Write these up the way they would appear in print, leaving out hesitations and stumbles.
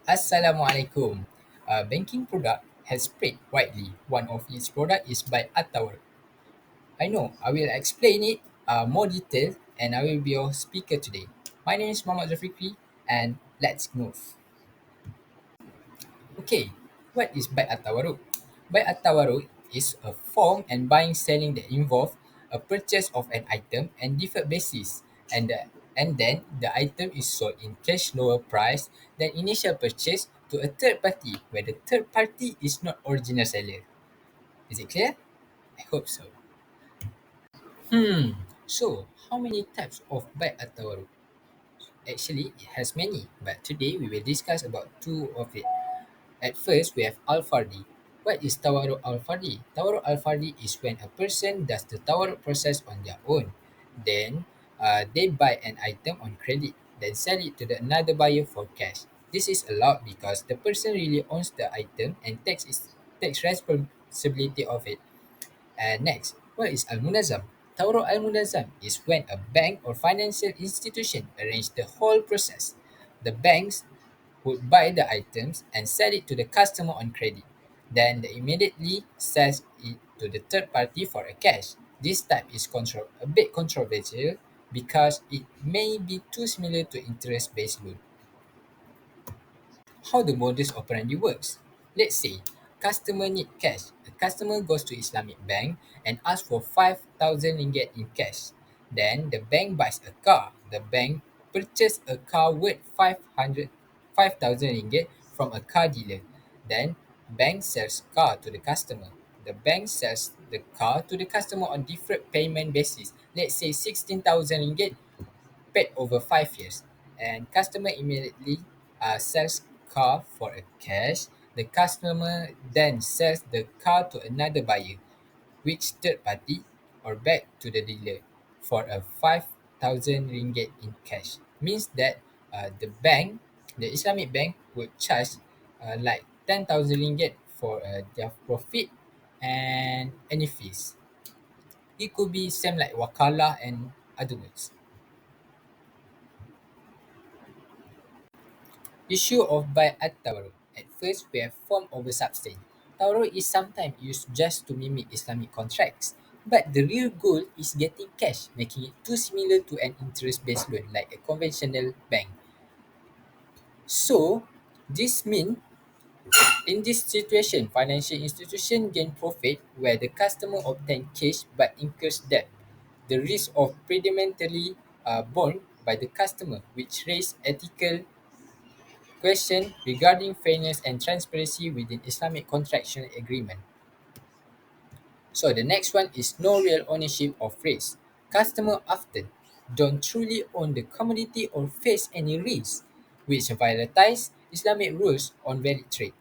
Assalamualaikum. Banking product has spread widely. One of its product is by Al-Tawarruq. I know, I will explain it more detail and I will be your speaker today. My name is Muhammad Zulfikri and let's move. Okay, what is buy at-tawarruk? Buy at-tawarruk is a form and buying selling that involve a purchase of an item and deferred basis and then the item is sold in cash lower price than initial purchase to a third party where the third party is not original seller. Is it clear? I hope so. So how many types of buy at-tawarruk? Actually, it has many, but today we will discuss about two of it. At first, we have Al-Fardi. What is Tawaruk Al-Fardi? Tawaruk Al-Fardi is when a person does the Tawaruk process on their own. Then, they buy an item on credit, then sell it to another buyer for cash. This is allowed because the person really owns the item and takes responsibility of it. And next, what is Al-Munazam? Tawaruk Al-Munazam is when a bank or financial institution arrange the whole process. The banks would buy the items and sell it to the customer on credit. Then they immediately sells it to the third party for a cash. This type is a bit controversial because it may be too similar to interest-based loan. How the modus operandi works. Let's say customer need cash. The customer goes to Islamic bank and asks for 5,000 ringgit in cash. Then the bank buys a car. The bank purchase a car worth 5,000 ringgit from a car dealer. Then bank sells car to the customer. The bank sells the car to the customer on different payment basis. Let's say 16,000 ringgit paid over 5 years, and customer immediately sells car for a cash. The customer then sells the car to another buyer, which third party or back to the dealer for a 5,000 ringgit in cash. Means that the Islamic bank would charge like 10,000 ringgit for their profit and any fees. It could be same like wakala and other words. Issue of buy at Tawarruk. At first, we have form over substance. Tawarruk is sometimes used just to mimic Islamic contracts, but the real goal is getting cash, making it too similar to an interest-based loan like a conventional bank. So, this means in this situation, financial institution gain profit where the customer obtain cash but incurs debt. The risk of predominantly borne by the customer, which raise ethical question regarding fairness and transparency within Islamic contractual agreement. So the next one is no real ownership of risk. Customer often don't truly own the commodity or face any risk, which violates Islamic rules on valid trade.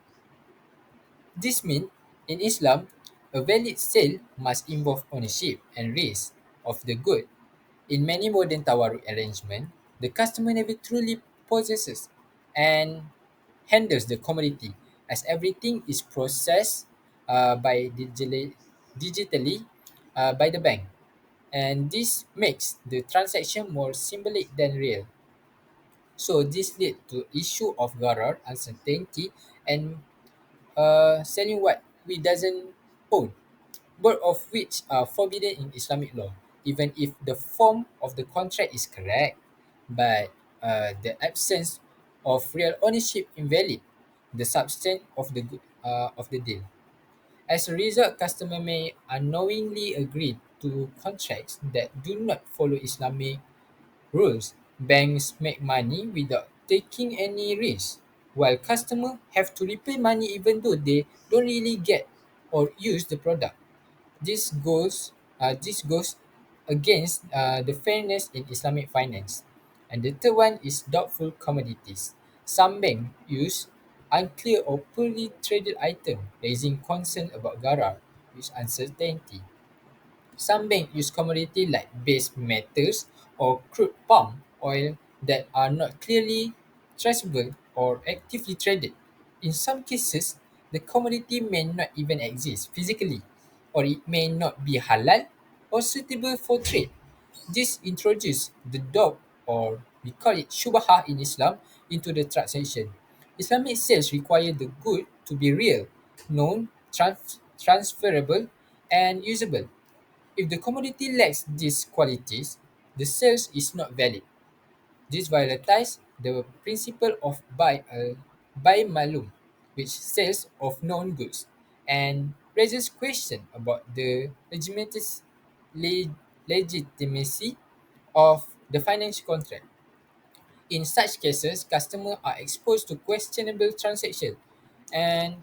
This means in Islam, a valid sale must involve ownership and risk of the good. In many modern tawarruk arrangement, the customer never truly possesses and handles the commodity as everything is processed digitally by the bank. And this makes the transaction more symbolic than real. So this lead to issue of gharar, uncertainty, and selling what we doesn't own, both of which are forbidden in Islamic law, even if the form of the contract is correct, but the absence of real ownership invalid the substance of the deal. As a result, customer may unknowingly agree to contracts that do not follow Islamic rules. Banks make money without taking any risk, while customers have to repay money even though they don't really get or use the product. This goes against the fairness in Islamic finance. And the third one is doubtful commodities. Some banks use unclear or poorly traded item, raising concern about gharar, which uncertainty. Some banks use commodity like base metals or crude palm oil that are not clearly traceable or actively traded. In some cases, the commodity may not even exist physically, or it may not be halal or suitable for trade. This introduces the doubt, or we call it shubha in Islam, into the transaction. Islamic sales require the good to be real, known, transferable, and usable. If the commodity lacks these qualities, the sales is not valid. This violates the principle of buy malum, which sells of known goods, and raises question about the legitimacy of the financial contract. In such cases, customers are exposed to questionable transactions, and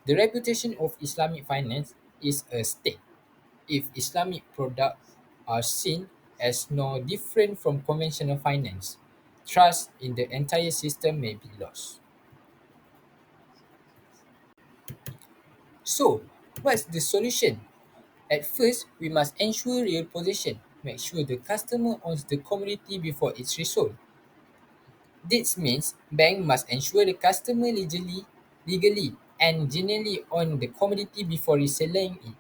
the reputation of Islamic finance is at stake. If Islamic products are seen as no different from conventional finance, trust in the entire system may be lost. So, what's the solution? At first, we must ensure real possession. Make sure the customer owns the commodity before it's resold. This means bank must ensure the customer legally and genuinely own the commodity before reselling it.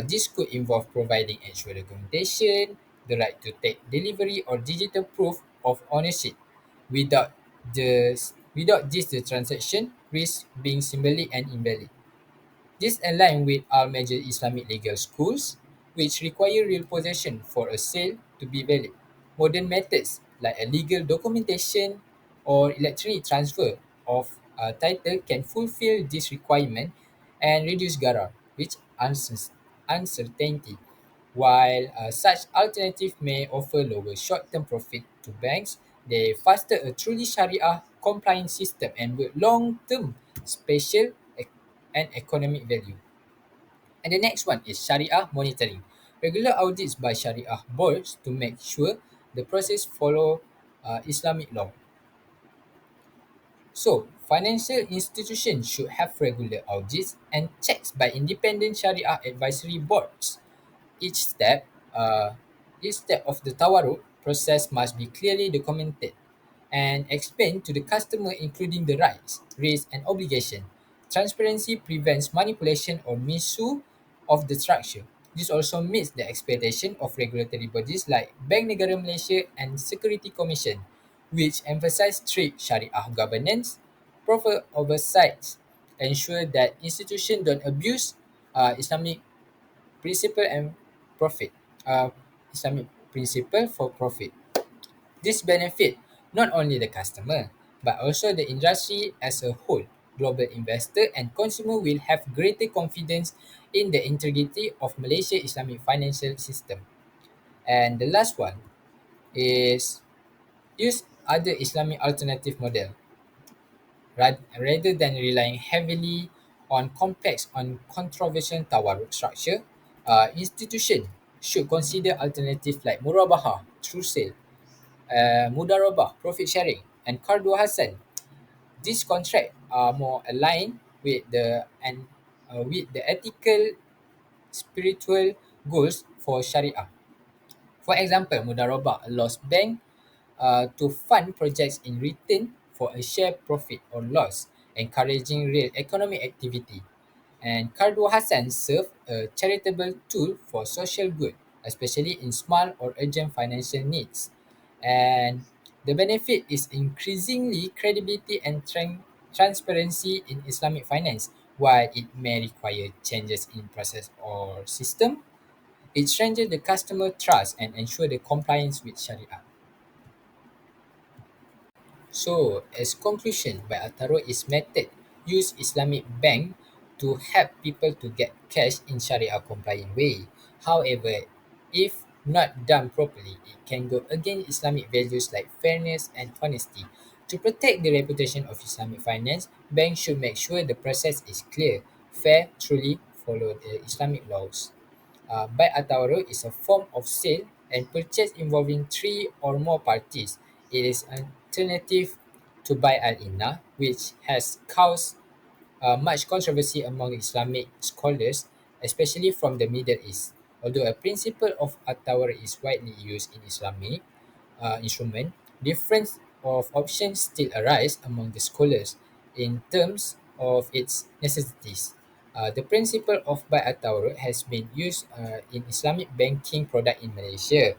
This could involve providing actual documentation, the right to take delivery or digital proof of ownership. Without without this, the transaction risks being symbolic and invalid. This aligns with our major Islamic legal schools, which require real possession for a sale to be valid. Modern methods like a legal documentation or electronic transfer of a title can fulfill this requirement and reduce garar, which uncertainty. While such alternative may offer lower short-term profit to banks, they foster a truly Sharia compliant system and build long-term spatial and economic value. And the next one is Sharia monitoring. Regular audits by Sharia boards to make sure the process follow Islamic law. So, financial institutions should have regular audits and checks by independent Sharia advisory boards. Each step, uh, each step of the Tawarruq process must be clearly documented and explained to the customer, including the rights, risks, and obligation. Transparency prevents manipulation or misuse of the structure. This also meets the expectation of regulatory bodies like Bank Negara Malaysia and Security Commission, which emphasize strict Sharia governance, proper oversight, ensure that institutions don't abuse Islamic principle and profit. Uh, Islamic principle for profit. This benefit not only the customer, but also the industry as a whole. Global investor and consumer will have greater confidence in the integrity of Malaysia Islamic financial system. And the last one is use other Islamic alternative model rather than relying heavily on complex on controversial tawarruk structure. Institution should consider alternatives like murabahah, true sale, mudarabah, profit sharing, and Qardu Hasan. These contracts are more aligned with the ethical, spiritual goals for Sharia. For example, mudarabah allows bank to fund projects in return for a share profit or loss, encouraging real economic activity. And Qardu Hasan serve a charitable tool for social good, especially in small or urgent financial needs. And the benefit is increasingly credibility and transparency in Islamic finance. While it may require changes in process or system, it strengthens the customer trust and ensure the compliance with Sharia. So, as conclusion, by Al-Tawarruq is method use Islamic bank to help people to get cash in Sharia compliant way. However, if not done properly, it can go against Islamic values like fairness and honesty. To protect the reputation of Islamic finance, banks should make sure the process is clear, fair, truly follow the Islamic laws. Buy atau is a form of sale and purchase involving three or more parties. It is an alternative to buy al-inna, which has caused much controversy among Islamic scholars, especially from the Middle East. Although a principle of at-tawar is widely used in Islamic instrument, difference of options still arise among the scholars in terms of its necessities. The principle of Bai'at Tawarruk has been used in Islamic banking product in Malaysia,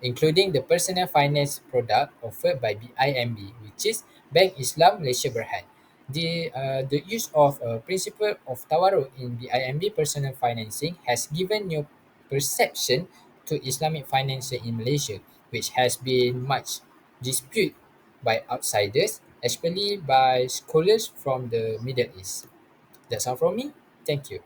including the personal finance product offered by BIMB, which is Bank Islam Malaysia Berhad. The use of principle of Tawarruq in the IMB personal financing has given new perception to Islamic financing in Malaysia, which has been much disputed by outsiders, especially by scholars from the Middle East. That's all from me. Thank you.